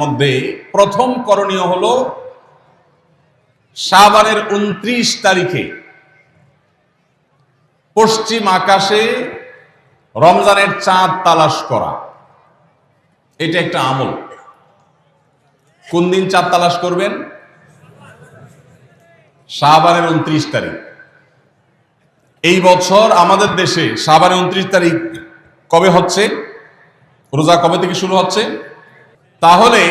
মধ্যে প্রথম করণীয় হলো শাবানের 29 তারিখে পশ্চিম আকাশে রমজানের চাঁদ তালাশ করা। এটা একটা আমল। কোন দিন চাঁদ তালাশ করবেন? শাবানের 29 তারিখ। এই বছর আমাদের দেশে শাবানের 29 তারিখ কবে হচ্ছে? রোজা কবে থেকে শুরু হচ্ছে? তাহলে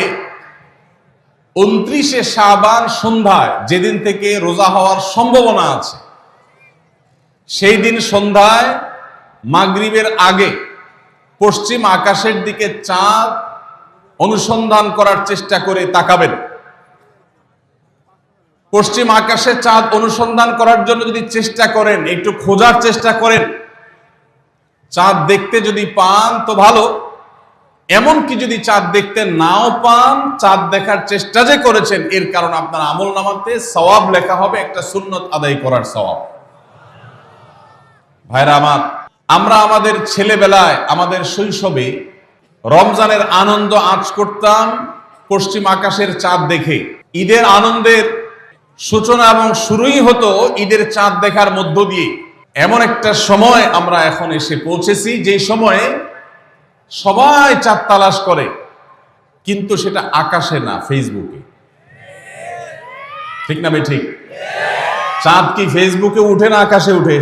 29শে শাবান সন্ধ্যায়, যেদিন থেকে রোজা হওয়ার সম্ভাবনা আছে, সেই দিন সন্ধ্যায় মাগরিবের আগে পশ্চিম আকাশের দিকে চাঁদ অনুসন্ধান করার চেষ্টা করে তাকাবেন। পশ্চিম আকাশে চাঁদ অনুসন্ধান করার জন্য যদি চেষ্টা করেন, একটু খোঁজার চেষ্টা করেন, চাঁদ দেখতে যদি পান তো ভালো। এমনকি যদি চাঁদ দেখতে নাও পান, চাঁদ দেখার চেষ্টা যে করেছেন এর কারণ আপনার আমল নামাতে সওয়াব লেখা হবে, একটা সুন্নত আদায় করার সওয়াব। ভাইরা আমার, আমরা আমাদের ছেলেবেলায়, আমাদের শৈশবে রমজানের আনন্দ আঁচ করতাম পশ্চিম আকাশের চাঁদ দেখে। ঈদের আনন্দের সূচনা এবং শুরুই হতো ঈদের চাঁদ দেখার মধ্য দিয়ে। এমন একটা সময় আমরা এখন এসে পৌঁছেছি যে সময়ে সবাই চাঁদ তালাশ করে, কিন্তু সেটা আকাশে না, ফেসবুকে। ঠিক না ঠিক? চাঁদ কি ফেসবুকে উঠে না আকাশে উঠে?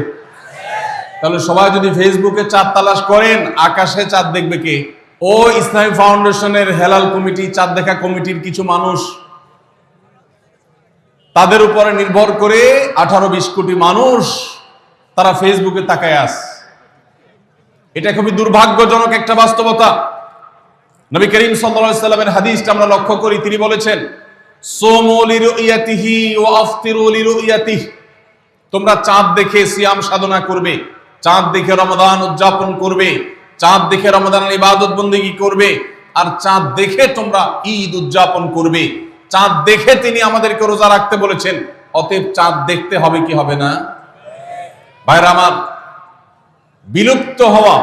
তাহলে সবাই যদি ফেসবুকে চাঁদ তালাশ করেন, আকাশে চাঁদ দেখবে কে? ও ইসলামী ফাউন্ডেশনের হেলাল কমিটি, চাঁদ দেখা কমিটির কিছু মানুষ, তাদের উপরে নির্ভর করে 18-20 কোটি মানুষ তারা ফেসবুকে তাকায় আছে। এটা খুবই দুর্ভাগ্যজনক একটা বাস্তবতা। নবী করিম সাল্লাল্লাহু আলাইহি সাল্লামের হাদিসটা আমরা লক্ষ্য করি, তিনি বলেছেন, সুমু লিরুয়াতিহি ওয়া আফতিরু লিরুয়াতিহি। তোমরা চাঁদ দেখে সিয়াম সাধনা করবে, চাঁদ দেখে রমাদান উদযাপন করবে, চাঁদ দেখে রমাদানের ইবাদত বন্দেগী করবে, আর চাঁদ দেখে তোমরা ঈদ উদযাপন করবে। চাঁদ দেখে তিনি আমাদেরকে রোজা রাখতে বলেছেন। অতএব চাঁদ দেখতে হবে কি হবে না? ভাইরা আমার, বিলুপ্ত হওয়া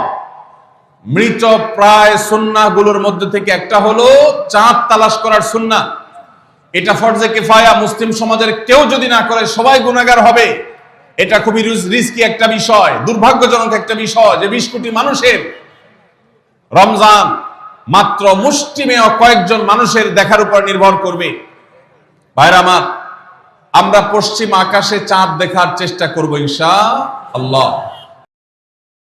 মৃত প্রায় সুন্নাহগুলোর মধ্যে থেকে একটা হলো চাঁদ তালাশ করার সুন্নাহ। এটা ফরজে কিফায়া, মুসলিম সমাজের কেউ যদি না করে সবাই গুনাহগার হবে। এটা খুবই রিস্কি একটা বিষয়, দুর্ভাগ্যজনক একটা বিষয় যে 20 কোটি মানুষের রমজান মাত্র মুষ্টিমেয় কয়েকজন মানুষের দেখার উপর নির্ভর করবে। ভাইরা আমার, আমরা পশ্চিম আকাশে চাঁদ দেখার চেষ্টা করব ইনশাআল্লাহ।